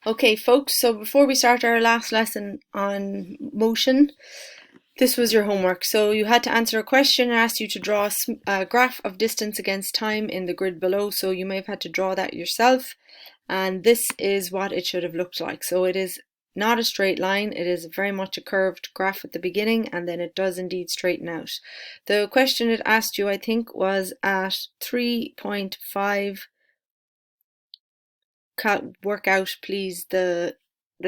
Okay, folks, so before we start our last lesson on motion, this was your homework. So you had to answer a question and asked you to draw a graph of distance against time in the grid below. So you may have had to draw that yourself. And this is what it should have looked like. So it is not a straight line. It is very much a curved graph at the beginning, and then it does indeed straighten out. The question it asked you, I think, was at 3.5. Work out, please, the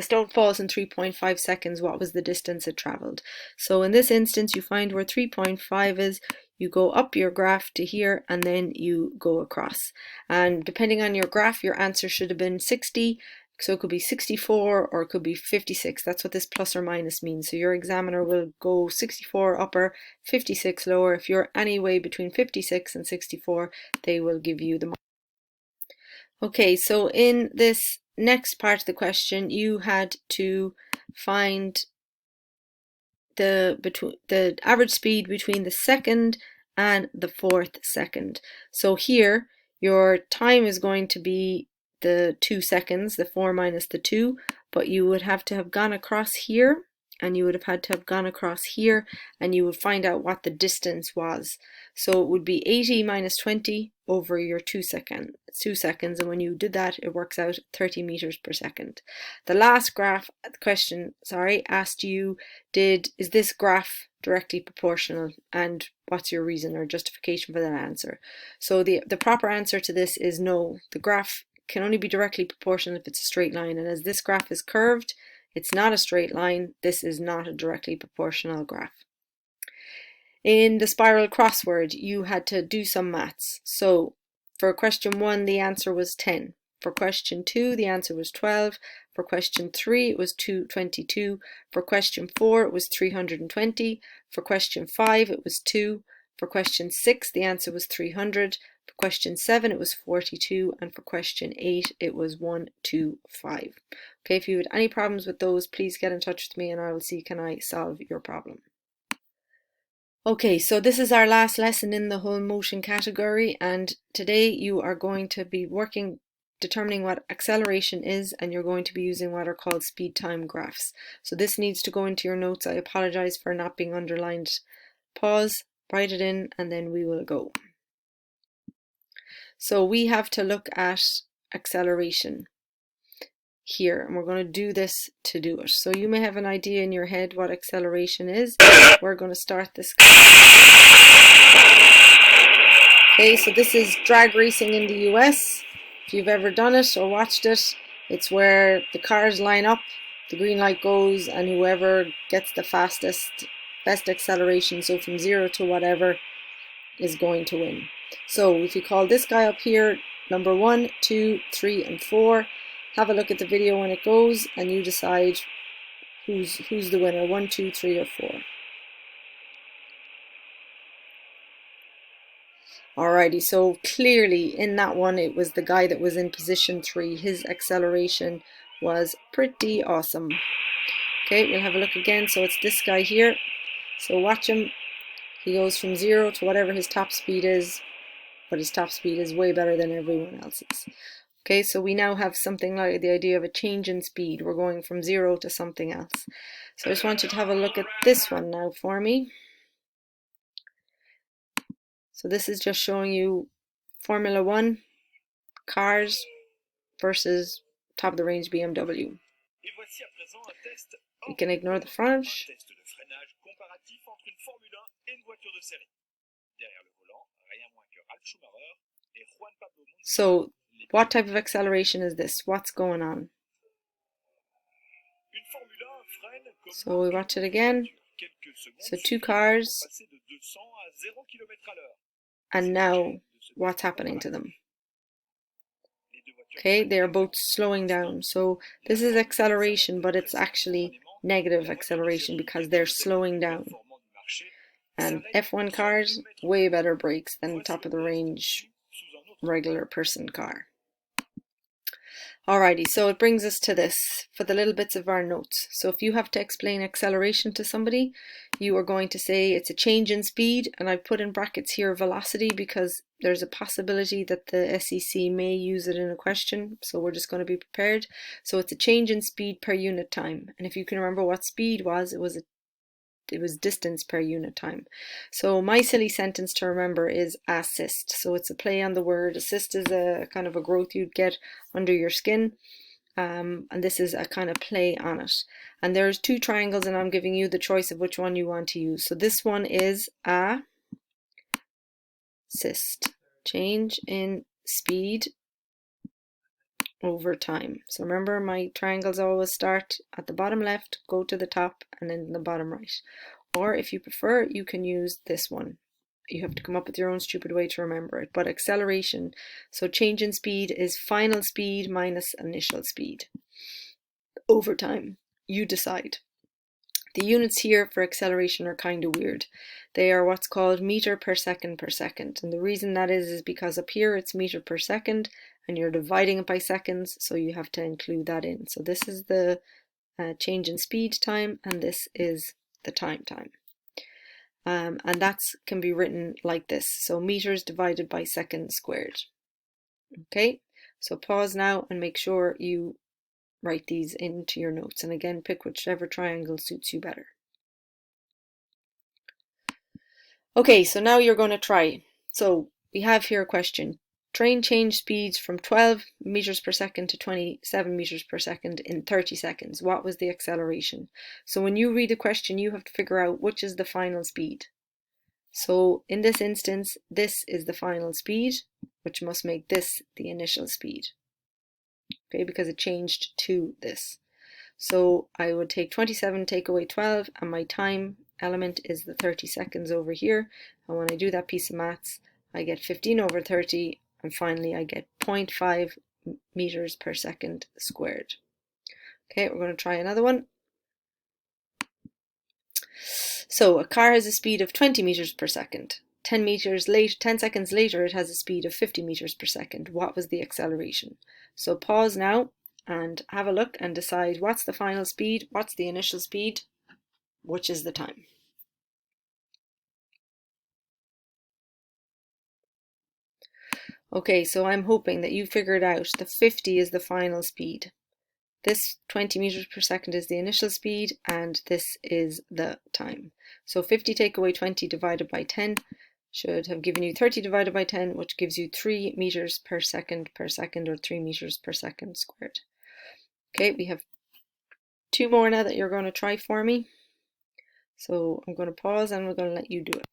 stone falls in 3.5 seconds. What was the distance it traveled? So in this instance, you find where 3.5 is, you go up your graph to here, and then you go across. And depending on your graph, your answer should have been 60. So it could be 64 or it could be 56. That's what this plus or minus means. So your examiner will go 64 upper, 56 lower. If you're anyway between 56 and 64, they will give you the mark. Okay, so in this next part of the question, you had to find the average speed between the second and the fourth second. So here, your time is going to be the 2 seconds, the 4 minus the 2, but you would have to have gone across here, and you would have had to have gone across here, and you would find out what the distance was. So it would be 80 minus 20 over your 2 seconds, and when you did that, it works out 30 meters per second. The last graph question, asked you, is this graph directly proportional, and what's your reason or justification for that answer? So the proper answer to this is no. The graph can only be directly proportional if it's a straight line, and as this graph is curved, it's not a straight line. This is not a directly proportional graph. In the spiral crossword, you had to do some maths. So for question 1, the answer was 10. For question 2, the answer was 12. For question 3, it was 22. For question 4, it was 320. For question 5, it was 2. For question 6, the answer was 300. For question 7, it was 42. And for question 8, it was 125. Okay, if you had any problems with those, please get in touch with me and I will see can I solve your problem. Okay, so this is our last lesson in the whole motion category, and today you are going to be determining what acceleration is, and you're going to be using what are called speed time graphs. So this needs to go into your notes. I apologize for not being underlined. Pause, write it in, and then we will go. So we have to look at acceleration here, and we're going to do this to do it. So you may have an idea in your head what acceleration is. We're going to start this. Okay, so this is drag racing in the US. If you've ever done it or watched it, it's where the cars line up, the green light goes, and whoever gets the best acceleration, so from 0 to whatever, is going to win. So if you call this guy up here number 1, 2, 3, and 4, have a look at the video when it goes, and you decide who's the winner, 1, 2, 3, or 4. Alrighty, so clearly in that one, it was the guy that was in position 3. His acceleration was pretty awesome. Okay, we'll have a look again. So it's this guy here. So watch him. He goes from 0 to whatever his top speed is, but his top speed is way better than everyone else's. Okay, so we now have something like the idea of a change in speed. We're going from 0 to something else. So I just want you to have a look at this one now for me. So this is just showing you Formula 1 cars versus top of the range BMW. You can ignore the front. So what type of acceleration is this? What's going on? So we watch it again. So 2 cars. And now what's happening to them? Okay, they are both slowing down. So this is acceleration, but it's actually negative acceleration because they're slowing down. And F1 cars, way better brakes than top of the range regular person car. Alrighty, so it brings us to this for the little bits of our notes. So if you have to explain acceleration to somebody, you are going to say it's a change in speed, and I put in brackets here velocity because There's a possibility that the SEC may use it in a question, so we're just going to be prepared. So it's a change in speed per unit time. And if you can remember what speed was, it was distance per unit time. So my silly sentence to remember is assist. So it's a play on the word. Assist is a kind of a growth you'd get under your skin. And this is a kind of play on it. And there's two triangles and I'm giving you the choice of which one you want to use. So this one is assist, change in speed over time. So remember, my triangles always start at the bottom left, go to the top, and then the bottom right. Or if you prefer, you can use this one. You have to come up with your own stupid way to remember it. But acceleration, so change in speed is final speed minus initial speed over time. You decide. The units here for acceleration are kind of weird. They are what's called meter per second per second. And the reason that is because up here it's meter per second and you're dividing it by seconds, so you have to include that in. So this is the change in speed time and this is the time. And that can be written like this. So meters divided by seconds squared. Okay, so pause now and make sure you write these into your notes. And again, pick whichever triangle suits you better. Okay, so now you're going to try. So we have here a question. Train changed speeds from 12 meters per second to 27 meters per second in 30 seconds. What was the acceleration? So when you read the question, you have to figure out which is the final speed. So in this instance, this is the final speed, which must make this the initial speed. Okay, because it changed to this. So I would take 27, take away 12, and my time element is the 30 seconds over here. And when I do that piece of maths, I get 15 over 30, and finally I get 0.5 meters per second squared. Okay, we're going to try another one. So a car has a speed of 20 meters per second. 10 seconds later, it has a speed of 50 meters per second. What was the acceleration? So pause now and have a look and decide what's the final speed, what's the initial speed, which is the time. Okay, so I'm hoping that you figured out the 50 is the final speed. This 20 meters per second is the initial speed and this is the time. So 50 take away 20 divided by 10 should have given you 30 divided by 10, which gives you 3 meters per second or 3 meters per second squared. Okay, we have two more now that you're going to try for me. So I'm going to pause and we're going to let you do it.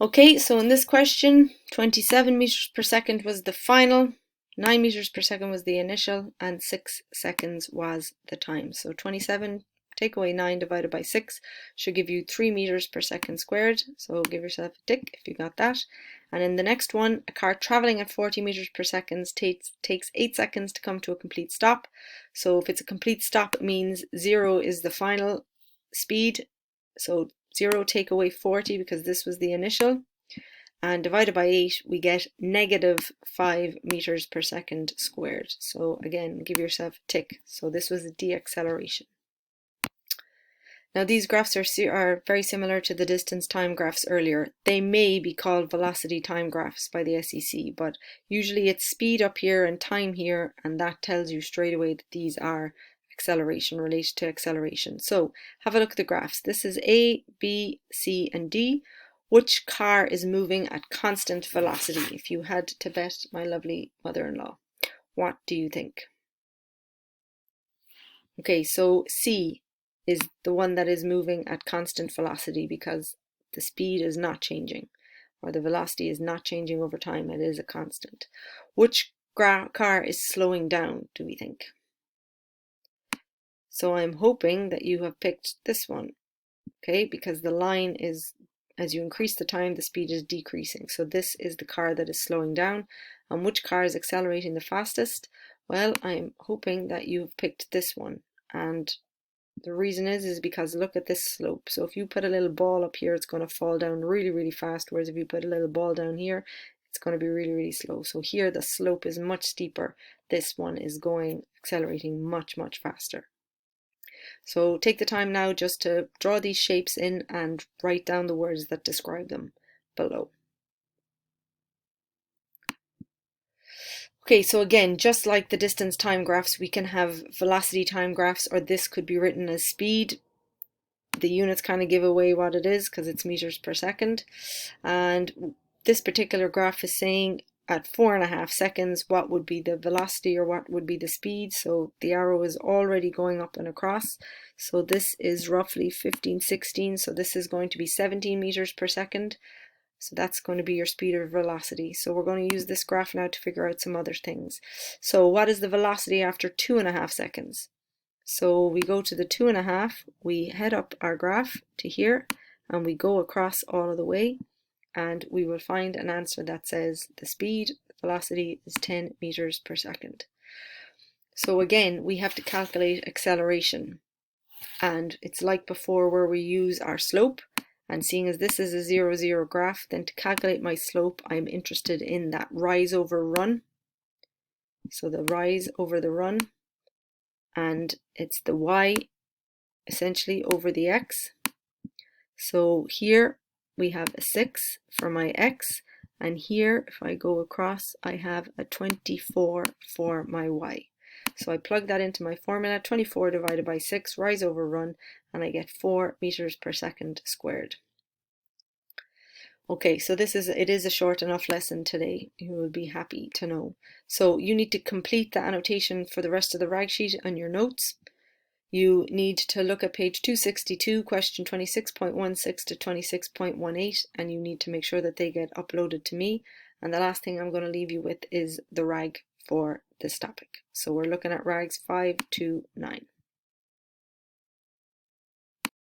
Okay, so in this question, 27 meters per second was the final, 9 meters per second was the initial, and 6 seconds was the time. So 27, take away 9 divided by 6 should give you 3 meters per second squared. So give yourself a tick if you got that. And in the next one, a car traveling at 40 meters per second takes 8 seconds to come to a complete stop. So if it's a complete stop, it means 0 is the final speed. So 0 take away 40 because this was the initial, and divided by 8 we get negative 5 meters per second squared. So again, give yourself a tick. So this was a deceleration. Now these graphs are very similar to the distance time graphs earlier. They may be called velocity time graphs by the SEC, but usually it's speed up here and time here, and that tells you straight away that these are acceleration, related to acceleration. So have a look at the graphs. This is A, B, C, and D. Which car is moving at constant velocity? If you had to bet my lovely mother-in-law, what do you think? Okay, so C is the one that is moving at constant velocity because the speed is not changing, or the velocity is not changing over time. It is a constant. Which car is slowing down, do we think? So I'm hoping that you have picked this one, okay, because the line is, as you increase the time, the speed is decreasing. So this is the car that is slowing down. And which car is accelerating the fastest? Well, I'm hoping that you've picked this one. And the reason is because look at this slope. So if you put a little ball up here, it's going to fall down really, really fast. Whereas if you put a little ball down here, it's going to be really, really slow. So here the slope is much steeper. This one is accelerating much, much faster. So take the time now just to draw these shapes in and write down the words that describe them below. Okay, so again, just like the distance time graphs, we can have velocity time graphs, or this could be written as speed. The units kind of give away what it is because it's meters per second. And this particular graph is saying at 4.5 seconds what would be the velocity or what would be the speed. So the arrow is already going up and across. So this is roughly 15, 16. So this is going to be 17 meters per second. So that's going to be your speed or velocity. So we're going to use this graph now to figure out some other things. So what is the velocity after 2.5 seconds? So we go to the 2.5, we head up our graph to here, and we go across all of the way, and we will find an answer that says the speed, velocity is 10 meters per second. So again, we have to calculate acceleration. And it's like before where we use our slope. And seeing as this is a 0, 0 graph, then to calculate my slope, I'm interested in that rise over run. So the rise over the run. And it's the y essentially over the x. So here we have a 6 for my x, and here if I go across I have a 24 for my y. So I plug that into my formula, 24 divided by 6, rise over run, and I get 4 meters per second squared. Okay, so it is a short enough lesson today. You will be happy to know. So you need to complete the annotation for the rest of the rag sheet on your notes. You need to look at page 262, question 26.16 to 26.18, and you need to make sure that they get uploaded to me. And the last thing I'm going to leave you with is the rag for this topic. So we're looking at rags 5 to 9.